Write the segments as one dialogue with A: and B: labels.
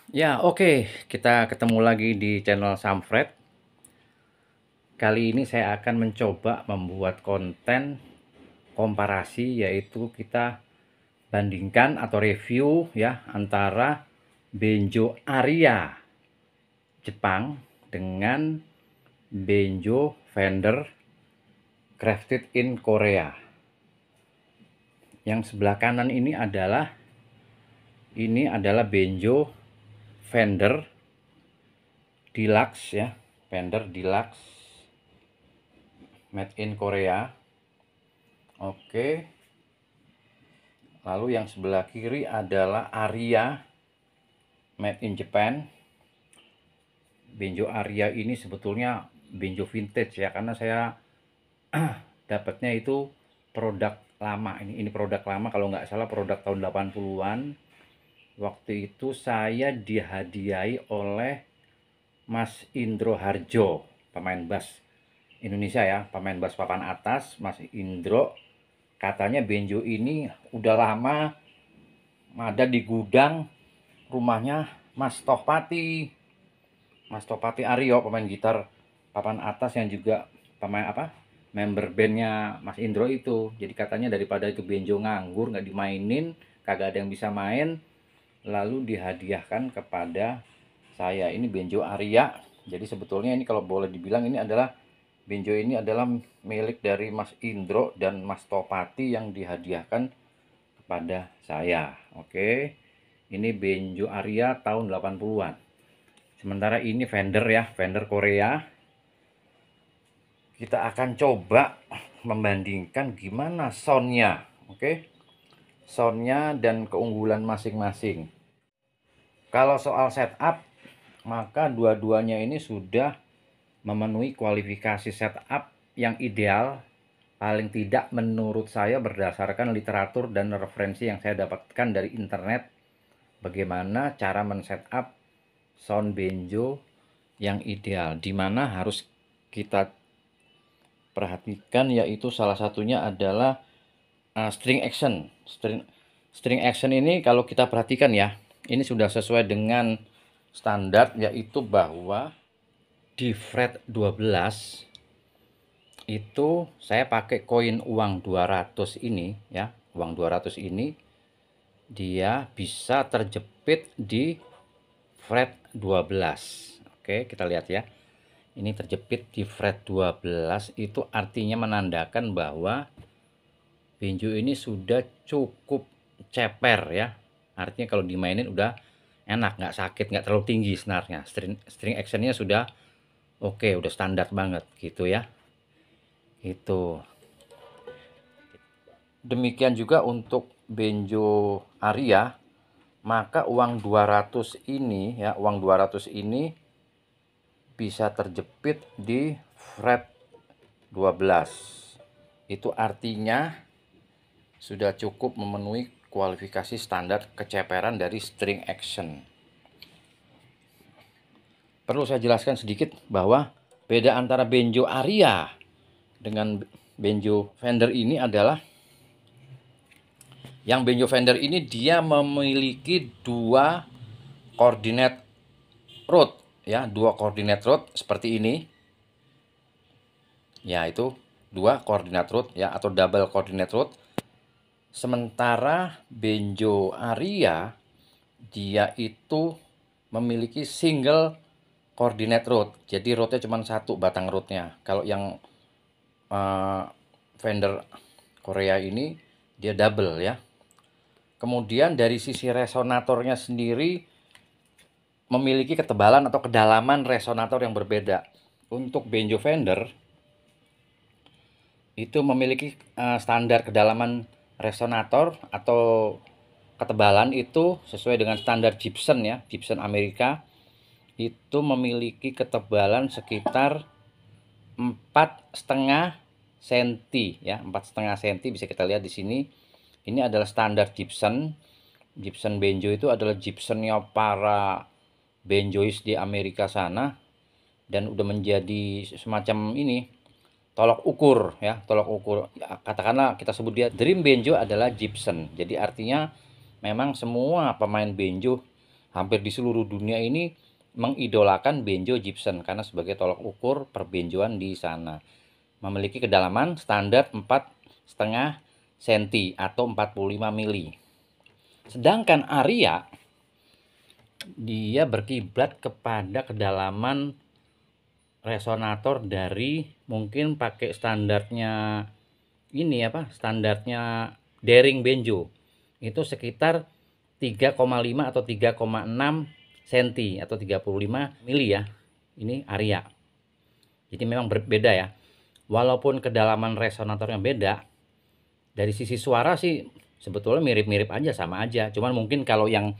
A: Ya, oke. Kita ketemu lagi di channel Samfred. Kali ini saya akan mencoba membuat konten komparasi, yaitu kita bandingkan atau review ya antara Benjo Aria Jepang dengan Benjo Fender Crafted in Korea. Yang sebelah kanan ini adalah Benjo Fender Deluxe ya, Fender Deluxe made in Korea. Oke. Lalu yang sebelah kiri adalah Aria made in Japan. Benjo Aria ini sebetulnya benjo vintage ya, karena saya dapatnya itu produk lama. Ini produk lama, kalau nggak salah produk tahun 80-an. Waktu itu saya dihadiahi oleh Mas Indro Harjo, pemain bass Indonesia ya, pemain bass papan atas. Mas Indro katanya benjo ini udah lama ada di gudang rumahnya Mas Tohpati. Mas Tohpati Aryo, pemain gitar papan atas yang juga pemain member bandnya Mas Indro itu. Jadi katanya daripada itu benjo nganggur nggak dimainin, kagak ada yang bisa main, lalu dihadiahkan kepada saya. Ini benjo Aria. Jadi sebetulnya ini kalau boleh dibilang benjo ini adalah milik dari Mas Indro dan Mas Topati yang dihadiahkan kepada saya. Oke. Ini benjo Aria tahun 80-an. Sementara ini Fender ya, Fender Korea. Kita akan coba membandingkan gimana soundnya. Oke. Soundnya dan keunggulan masing-masing. Kalau soal setup, maka dua-duanya ini sudah memenuhi kualifikasi setup yang ideal, paling tidak menurut saya berdasarkan literatur dan referensi yang saya dapatkan dari internet, bagaimana cara men-setup sound benjo yang ideal, dimana harus kita perhatikan, yaitu salah satunya adalah string action. String action ini kalau kita perhatikan ya, ini sudah sesuai dengan standar, yaitu bahwa di fret 12 itu saya pakai koin uang 200 ini ya, uang 200 ini dia bisa terjepit di fret 12. Oke, kita lihat ya. Ini terjepit di fret 12, itu artinya menandakan bahwa benjo ini sudah cukup ceper ya. Artinya kalau dimainin udah enak, nggak sakit, nggak terlalu tinggi senarnya. String actionnya sudah oke, udah standar banget gitu ya. Itu. Demikian juga untuk benjo Aria, maka uang 200 ini ya, uang 200 ini bisa terjepit di fret 12. Itu artinya sudah cukup memenuhi kualifikasi standar keceperan dari string action. Perlu saya jelaskan sedikit bahwa beda antara benjo Aria dengan benjo Fender ini adalah yang benjo Fender ini dia memiliki dua koordinat root ya, dua koordinat root seperti ini. Ya, itu dua koordinat root ya, atau double koordinat root. Sementara benjo Aria dia itu memiliki single koordinat root. Jadi rootnya cuma satu batang rootnya. Kalau yang Fender Korea ini dia double ya. Kemudian dari sisi resonatornya sendiri memiliki ketebalan atau kedalaman resonator yang berbeda. Untuk benjo Fender itu memiliki standar kedalaman resonator atau ketebalan itu sesuai dengan standar Gibson ya, Gibson Amerika. Itu memiliki ketebalan sekitar 4,5 cm ya, 4,5 cm bisa kita lihat di sini. Ini adalah standar Gibson. Gibson benjo itu adalah Gibsonnya para benjois di Amerika sana, dan udah menjadi semacam ini tolok ukur ya, tolok ukur ya, katakanlah kita sebut dia dream benjo adalah Gibson. Jadi artinya memang semua pemain benjo hampir di seluruh dunia ini mengidolakan benjo Gibson karena sebagai tolak ukur perbenjoan di sana. Memiliki kedalaman standar 4,5 cm atau 45 mili. Sedangkan Aria dia berkiblat kepada kedalaman resonator dari mungkin pakai standarnya ini apa? Standarnya Daring Benjo. Itu sekitar 3,5 atau 3,6 cm atau 35 mili ya. Ini Aria. Jadi memang berbeda ya. Walaupun kedalaman resonatornya beda, dari sisi suara sih sebetulnya mirip-mirip aja, sama aja. Cuman mungkin kalau yang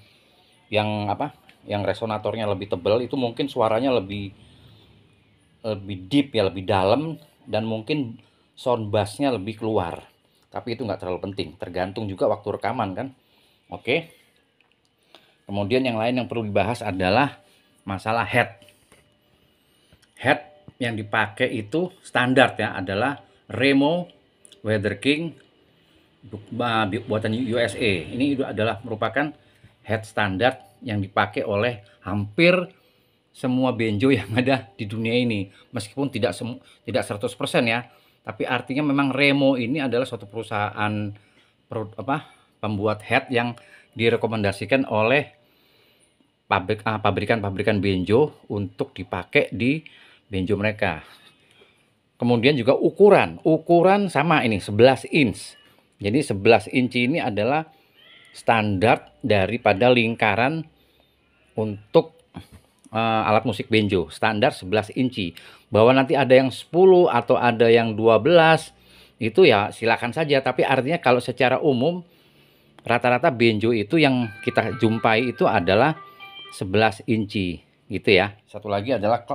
A: apa? Yang resonatornya lebih tebal itu mungkin suaranya lebih deep ya, lebih dalam, dan mungkin sound bassnya lebih keluar. Tapi itu nggak terlalu penting, tergantung juga waktu rekaman kan. Oke. Kemudian yang lain yang perlu dibahas adalah masalah head. Head yang dipakai itu standar ya, adalah Remo Weather King buatan USA. Ini adalah merupakan head standar yang dipakai oleh hampir semua benjo yang ada di dunia ini. Meskipun tidak 100% ya, tapi artinya memang Remo ini adalah suatu perusahaan pembuat head yang direkomendasikan oleh pabrikan-pabrikan benjo untuk dipakai di benjo mereka. Kemudian juga ukuran sama ini 11 inch. Jadi 11 inci ini adalah standar daripada lingkaran untuk alat musik benjo, standar 11 inci. Bahwa nanti ada yang 10 atau ada yang 12 itu ya silakan saja, tapi artinya kalau secara umum rata-rata benjo itu yang kita jumpai itu adalah 11 inci gitu ya. Satu lagi adalah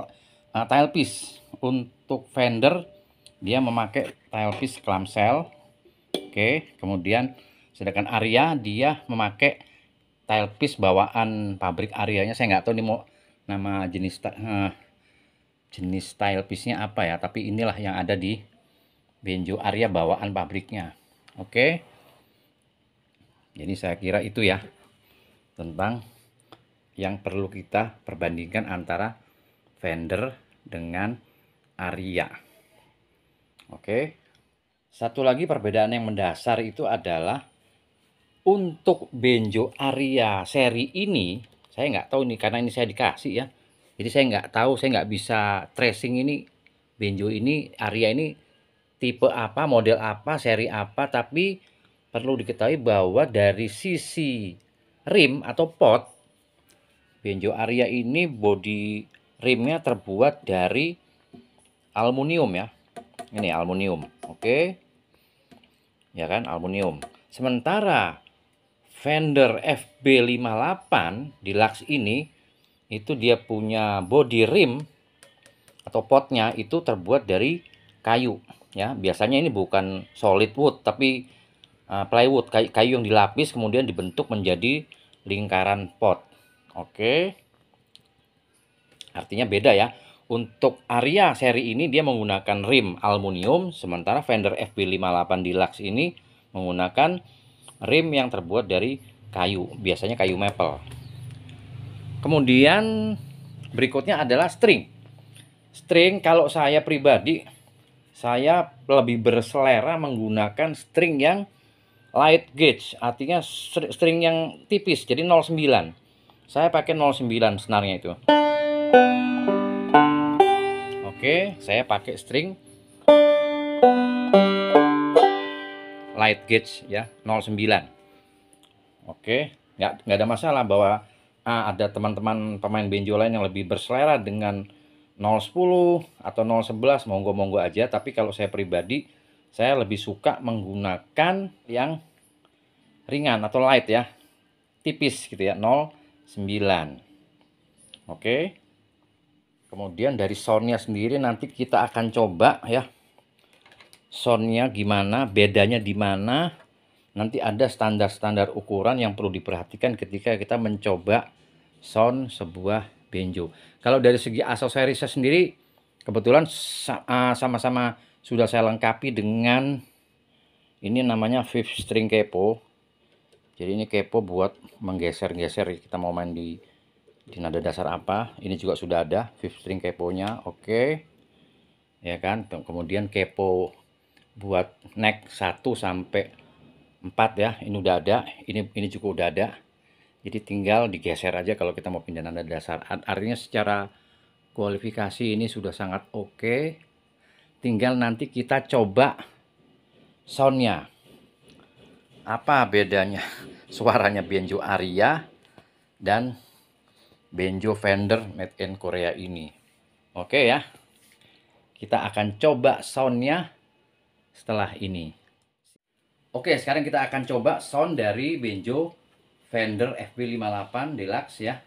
A: tailpiece. Untuk Fender dia memakai tailpiece clamshell. Oke, kemudian sedangkan Aria dia memakai tailpiece bawaan pabrik Arianya. Saya nggak tahu ini mau nama jenis tailpiece-nya apa ya, tapi inilah yang ada di benjo Aria bawaan pabriknya. Oke. Jadi saya kira itu ya tentang yang perlu kita perbandingkan antara Fender dengan Aria. Oke. Satu lagi perbedaan yang mendasar itu adalah untuk benjo Aria seri ini, saya nggak tahu nih karena ini saya dikasih ya. Jadi saya nggak tahu, saya nggak bisa tracing ini benjo ini Aria ini tipe apa, model apa, seri apa, tapi perlu diketahui bahwa dari sisi rim atau pot, benjo Aria ini bodi rimnya terbuat dari aluminium ya. Ini aluminium, oke. Ya kan, aluminium. Sementara Fender FB58 Deluxe ini itu dia punya body rim atau potnya itu terbuat dari kayu ya. Biasanya ini bukan solid wood tapi plywood, kayu yang dilapis kemudian dibentuk menjadi lingkaran pot. Oke. Artinya beda ya. Untuk Aria seri ini dia menggunakan rim aluminium, sementara Fender FB58 Deluxe ini menggunakan rim yang terbuat dari kayu, biasanya kayu maple. Kemudian berikutnya adalah string. String kalau saya pribadi, saya lebih berselera menggunakan string yang light gauge, artinya string yang tipis, jadi 09. Saya pakai 09 senarnya itu. Oke, saya pakai string light gauge ya, 09. Oke, nggak ada masalah bahwa ada teman-teman pemain benjo lain yang lebih berselera dengan 010 atau 011, monggo-monggo aja. Tapi kalau saya pribadi, saya lebih suka menggunakan yang ringan atau light ya, tipis gitu ya, 09. Oke. Kemudian dari soundnya sendiri nanti kita akan coba ya, soundnya gimana, bedanya di mana. Nanti ada standar-standar ukuran yang perlu diperhatikan ketika kita mencoba sound sebuah benjo. Kalau dari segi aksesorisnya sendiri, kebetulan sama-sama sudah saya lengkapi dengan ini namanya fifth string capo. Jadi ini kepo buat menggeser-geser, kita mau main di nada dasar apa. Ini juga sudah ada fifth string keponya, oke. Ya kan, kemudian kepo buat neck 1 sampai 4 ya, ini udah ada, ini juga udah ada. Jadi tinggal digeser aja kalau kita mau pindah nada dasar. Artinya secara kualifikasi ini sudah sangat oke. Tinggal nanti kita coba soundnya. Apa bedanya suaranya Benjo Aria dan Benjo Fender made in Korea ini? Oke ya, kita akan coba soundnya setelah ini. Oke, sekarang kita akan coba sound dari Benjo Fender FB58 Deluxe ya.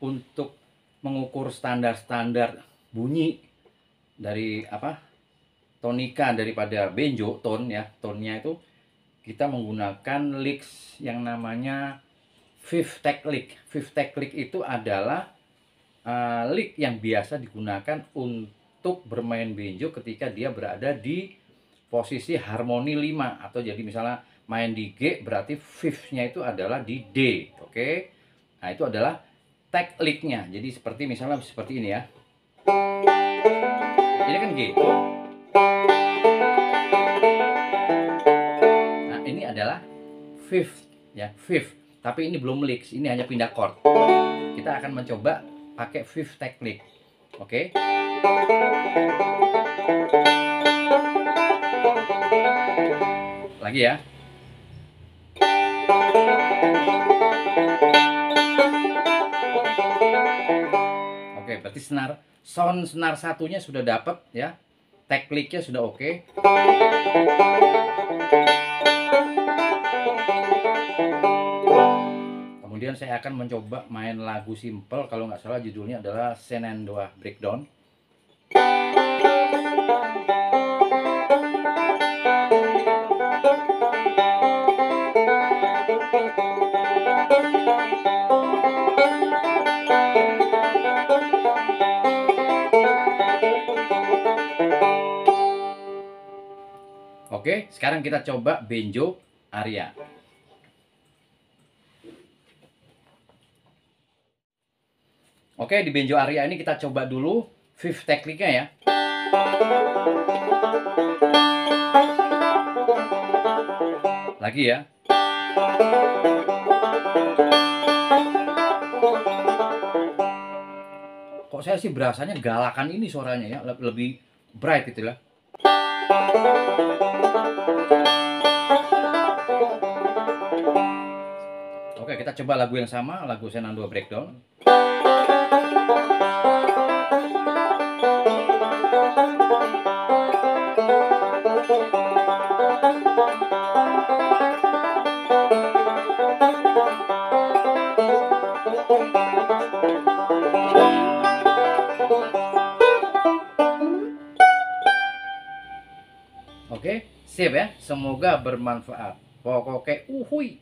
A: Untuk mengukur standar-standar bunyi dari tonika daripada benjo tone ya, tone-nya itu kita menggunakan licks yang namanya fifth tech lick. Fifth tech lick itu adalah lick yang biasa digunakan untuk bermain benjo ketika dia berada di posisi harmoni 5, atau jadi misalnya main di G berarti fifth-nya itu adalah di D. Oke. Nah, itu adalah tech lick-nya. Jadi seperti misalnya seperti ini ya. Ini kan G. Nah, ini adalah fifth ya, fifth. Tapi ini belum licks, ini hanya pindah chord. Kita akan mencoba pakai fifth tech lick. Oke. Lagi ya. Oke, berarti sound senar satunya sudah dapat ya. Tekniknya sudah oke. Kemudian saya akan mencoba main lagu simple, kalau nggak salah judulnya adalah Shenandoah Breakdown. Oke, sekarang kita coba Benjo Aria. Oke, di Benjo Aria ini kita coba dulu fifth tekniknya ya. Lagi ya. Kok saya sih berasanya galakan ini suaranya ya, lebih bright gitu lah. Oke, kita coba lagu yang sama, lagu Shenandoah Breakdown. Oke, sip ya. Semoga bermanfaat. Pokoknya uhui.